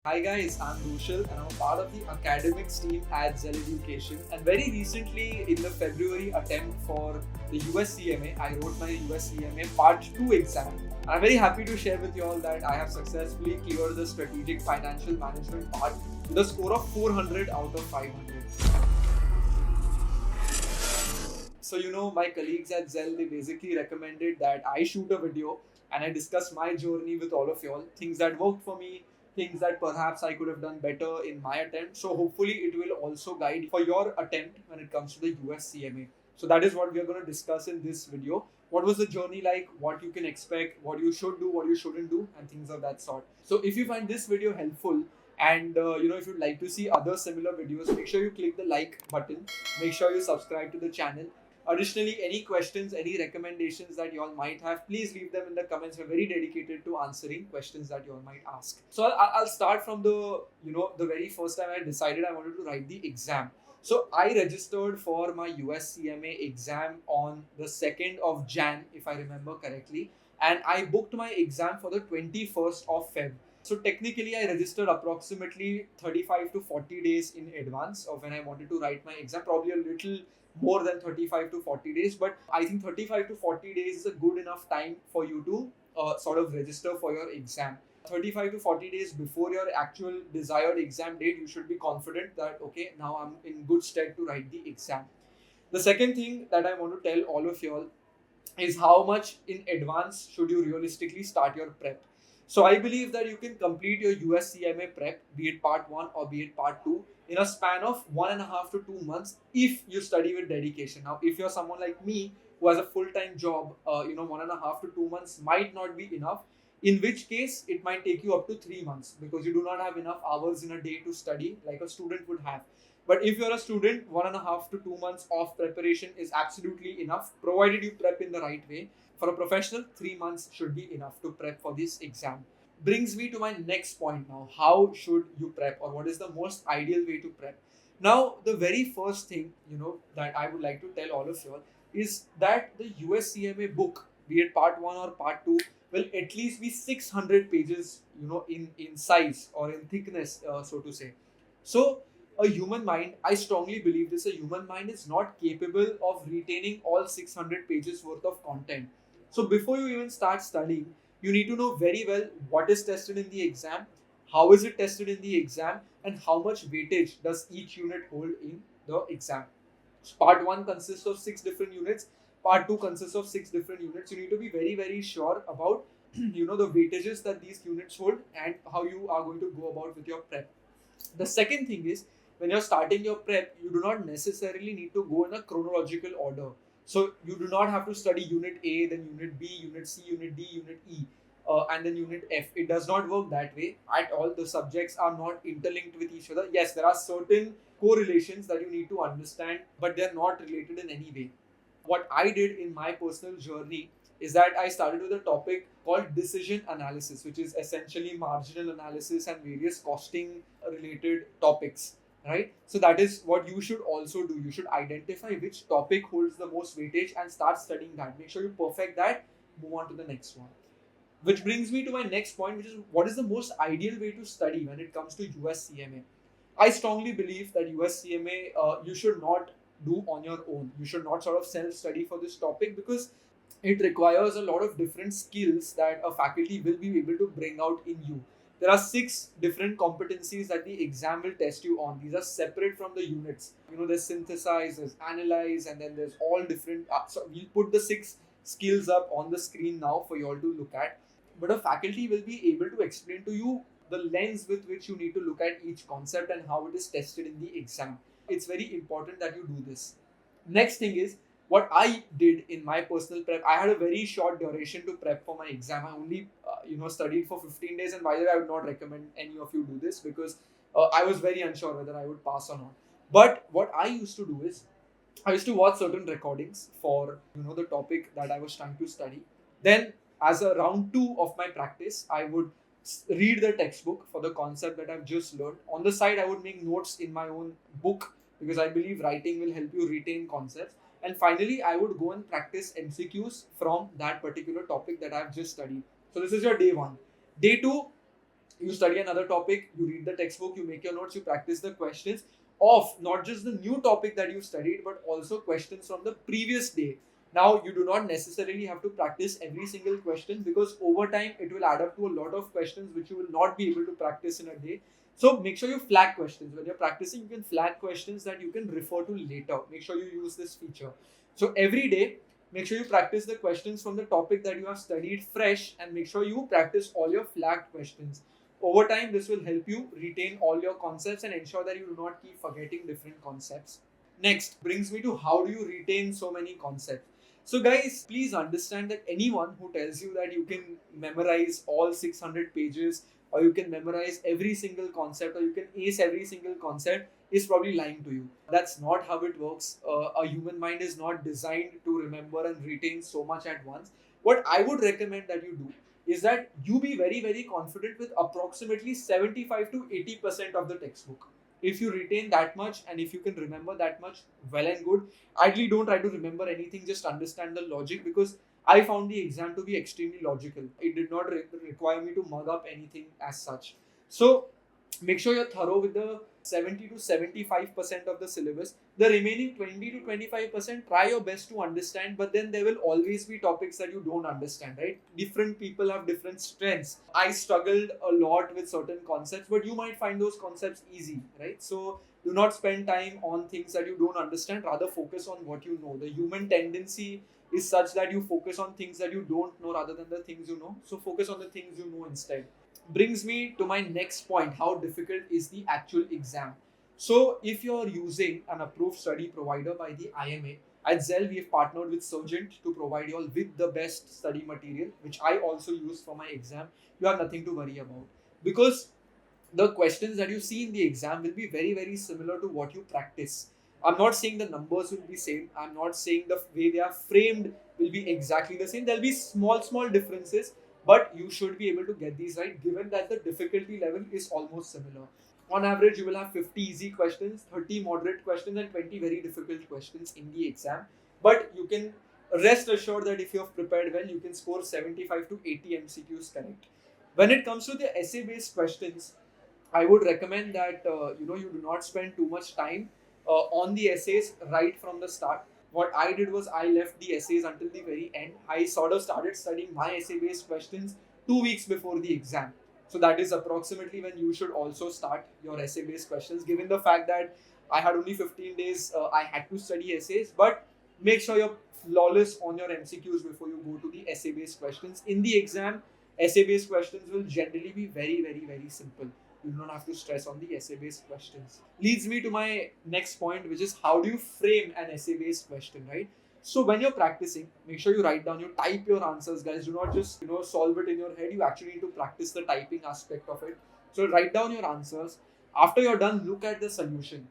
Hi guys, I'm Rushal and I'm a part of the academics team at Zell Education. And very recently, in the February attempt for the US CMA, I wrote my US CMA Part-II exam. And I'm very happy to share with you all that I have successfully cleared the strategic financial management part with a score of 400 out of 500. So, my colleagues at Zell, they basically recommended that I shoot a video and I discuss my journey with all of y'all, things that worked for me, things that perhaps I could have done better in my attempt. So, hopefully, it will also guide for your attempt when it comes to the US CMA. So, that is what we are going to discuss in this video. What was the journey like, what you can expect, what you should do, what you shouldn't do, and things of that sort. So, if you find this video helpful, and if you'd like to see other similar videos, make sure you click the like button, make sure you subscribe to the channel. Additionally, any questions, any recommendations that you all might have, please leave them in the comments. We're very dedicated to answering questions that you all might ask. So I'll start from the very first time I decided I wanted to write the exam. So I registered for my US CMA exam on the 2nd of Jan, if I remember correctly. And I booked my exam for the 21st of Feb. So technically, I registered approximately 35 to 40 days in advance of when I wanted to write my exam, probably a little more than 35 to 40 days, but I think 35 to 40 days is a good enough time for you to sort of register for your exam. 35 to 40 days before your actual desired exam date, you should be confident that okay, now I'm in good stead to write the exam. The second thing that I want to tell all of y'all is how much in advance should you realistically start your prep. So I believe that you can complete your US CMA prep, be it part 1 or be it part 2, in a span of 1.5 to 2 months if you study with dedication. Now, if you're someone like me who has a full-time job, 1.5 to 2 months might not be enough. In which case, it might take you up to 3 months because you do not have enough hours in a day to study like a student would have. But if you're a student, 1.5 to 2 months of preparation is absolutely enough, provided you prep in the right way. For a professional, 3 months should be enough to prep for this exam. Brings me to my next point now. How should you prep, or what is the most ideal way to prep? Now, the very first thing, that I would like to tell all of you all is that the US CMA book, be it part 1 or part 2, will at least be 600 pages, in size or in thickness, so to say. So, a human mind, I strongly believe this, a human mind is not capable of retaining all 600 pages worth of content. So before you even start studying, you need to know very well what is tested in the exam, how is it tested in the exam, and how much weightage does each unit hold in the exam. So part 1 consists of 6 different units, part 2 consists of 6 different units. You need to be very, very sure about the weightages that these units hold and how you are going to go about with your prep. The second thing is, when you're starting your prep, you do not necessarily need to go in a chronological order. So you do not have to study unit A, then unit B, unit C, unit D, unit E, and then unit F. It does not work that way at all. The subjects are not interlinked with each other. Yes, there are certain correlations that you need to understand, but they're not related in any way. What I did in my personal journey is that I started with a topic called decision analysis, which is essentially marginal analysis and various costing related topics, right? So that is what you should also do. You should identify which topic holds the most weightage and start studying that. Make sure you perfect that, move on to the next one. Which brings me to my next point, which is what is the most ideal way to study when it comes to US CMA. I strongly believe that US CMA you should not do on your own. You should not sort of self study for this topic because it requires a lot of different skills that a faculty will be able to bring out in you. There are 6 different competencies that the exam will test you on. These are separate from the units. There's synthesize, there's analyze, and then there's all different. So we'll put the 6 skills up on the screen now for you all to look at. But a faculty will be able to explain to you the lens with which you need to look at each concept and how it is tested in the exam. It's very important that you do this. Next thing is, what I did in my personal prep. I had a very short duration to prep for my exam. I only studied for 15 days, and by the way, I would not recommend any of you do this because I was very unsure whether I would pass or not. But what I used to do is, I used to watch certain recordings for the topic that I was trying to study. Then, as a round 2 of my practice, I would read the textbook for the concept that I've just learned. On the side, I would make notes in my own book because I believe writing will help you retain concepts. And finally, I would go and practice MCQs from that particular topic that I've just studied. So this is your day 1. Day 2, You study another topic, you read the textbook, you make your notes, you practice the questions of not just the new topic that you studied, but also questions from the previous day. Now, you do not necessarily have to practice every single question, because over time it will add up to a lot of questions which you will not be able to practice in a day. So make sure you flag questions. When you're practicing, you can flag questions that you can refer to later. Make sure you use this feature. So every day, make sure you practice the questions from the topic that you have studied fresh, and make sure you practice all your flagged questions. Over time, this will help you retain all your concepts and ensure that you do not keep forgetting different concepts. Next brings me to how do you retain so many concepts. So, guys, please understand that anyone who tells you that you can memorize all 600 pages, or you can memorize every single concept, or you can ace every single concept, is probably lying to you. That's not how it works. A human mind is not designed to remember and retain so much at once. What I would recommend that you do is that you be very, very confident with approximately 75 to 80% of the textbook. If you retain that much and if you can remember that much, well and good. Ideally, don't try to remember anything, just understand the logic, because I found the exam to be extremely logical. It did not require me to mug up anything as such. So make sure you're thorough with the 70 to 75% of the syllabus. The remaining 20 to 25%, try your best to understand, but then there will always be topics that you don't understand, right? Different people have different strengths. I struggled a lot with certain concepts, but you might find those concepts easy, right? So do not spend time on things that you don't understand, rather focus on what you know. The human tendency is such that you focus on things that you don't know rather than the things you know. So focus on the things you know instead. Brings me to my next point: how difficult is the actual exam? So, if you're using an approved study provider by the IMA, at Zell we have partnered with Surgent to provide you all with the best study material, which I also use for my exam. You have nothing to worry about, because the questions that you see in the exam will be very, very similar to what you practice. I'm not saying the numbers will be same. I'm not saying the way they are framed will be exactly the same. There'll be small, small differences, but you should be able to get these right, given that the difficulty level is almost similar. On average, you will have 50 easy questions, 30 moderate questions, and 20 very difficult questions in the exam. But you can rest assured that if you have prepared well, you can score 75 to 80 MCQs correct. When it comes to the essay based questions, I would recommend that you do not spend too much time on the essays right from the start. What I did was I left the essays until the very end. I sort of started studying my essay-based questions 2 weeks before the exam. So that is approximately when you should also start your essay-based questions. Given the fact that I had only 15 days, I had to study essays. But make sure you're flawless on your MCQs before you go to the essay-based questions. In the exam, essay-based questions will generally be very, very, very simple. You don't have to stress on the essay based questions. Leads me to my next point, which is how do you frame an essay based question, right? So when you're practicing, make sure you write down, you type your answers, guys. Do not just solve it in your head. You actually need to practice the typing aspect of it. So write down your answers. After you're done, look at the solution.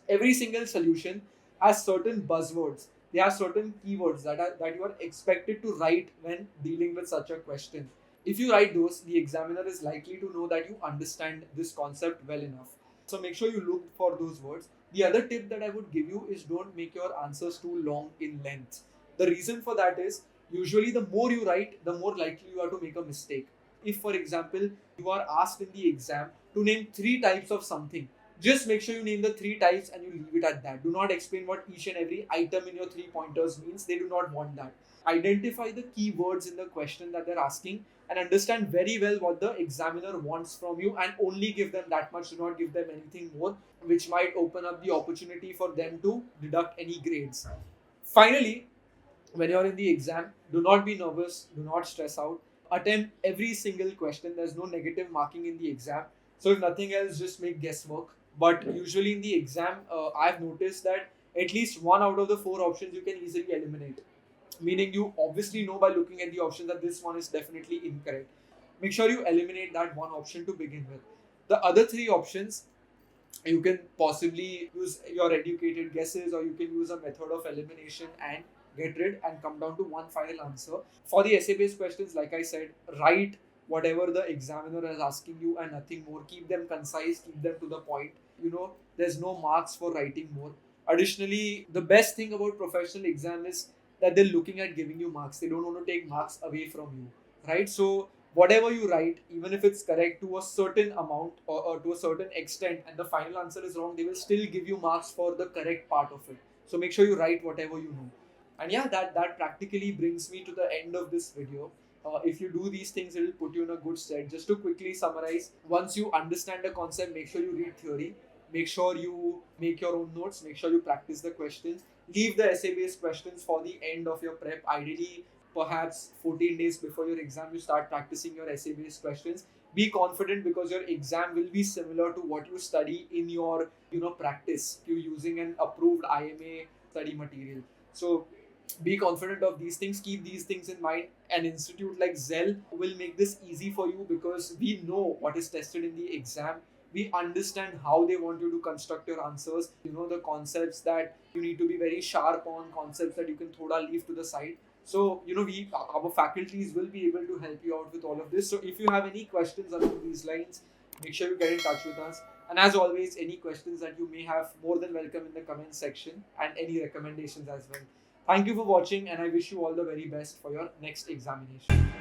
Every single solution has certain buzzwords. There are certain keywords that you are expected to write when dealing with such a question. If you write those, the examiner is likely to know that you understand this concept well enough. So make sure you look for those words. The other tip that I would give you is don't make your answers too long in length. The reason for that is usually the more you write, the more likely you are to make a mistake. If, for example, you are asked in the exam to name three types of something, just make sure you name the three types and you leave it at that. Do not explain what each and every item in your three pointers means. They do not want that. Identify the key words in the question that they're asking and understand very well what the examiner wants from you, and only give them that much. Do not give them anything more, which might open up the opportunity for them to deduct any grades. Finally, when you're in the exam, do not be nervous, do not stress out. Attempt every single question. There's no negative marking in the exam. So, if nothing else, just make guesswork. But usually in the exam, I've noticed that at least one out of the four options you can easily eliminate. Meaning, you obviously know by looking at the option that this one is definitely incorrect. Make sure you eliminate that one option to begin with. The other three options, you can possibly use your educated guesses, or you can use a method of elimination and get rid and come down to one final answer. For the essay based questions, like I said, write whatever the examiner is asking you and nothing more. Keep them concise, keep them to the point. There's no marks for writing more. Additionally, the best thing about professional exam is that they're looking at giving you marks. They don't want to take marks away from you, right? So whatever you write, even if it's correct to a certain amount, or to a certain extent, and the final answer is wrong, they will still give you marks for the correct part of it. So make sure you write whatever you know. And yeah, that practically brings me to the end of this video. If you do these things, it will put you in a good stead. Just to quickly summarize, once you understand the concept, make sure you read theory, make sure you make your own notes, make sure you practice the questions, leave the essay based questions for the end of your prep. Ideally, perhaps 14 days before your exam, you start practicing your essay based questions. Be confident, because your exam will be similar to what you study in your practice. You're using an approved IMA study material. So be confident of these things, keep these things in mind. An institute like Zell will make this easy for you, because we know what is tested in the exam. We understand how they want you to construct your answers, the concepts that you need to be very sharp on, concepts that you can thoda leave to the side. So our faculties will be able to help you out with all of this. So if you have any questions along these lines, make sure you get in touch with us. And as always, any questions that you may have, more than welcome in the comment section, and any recommendations as well. Thank you for watching, and I wish you all the very best for your next examination.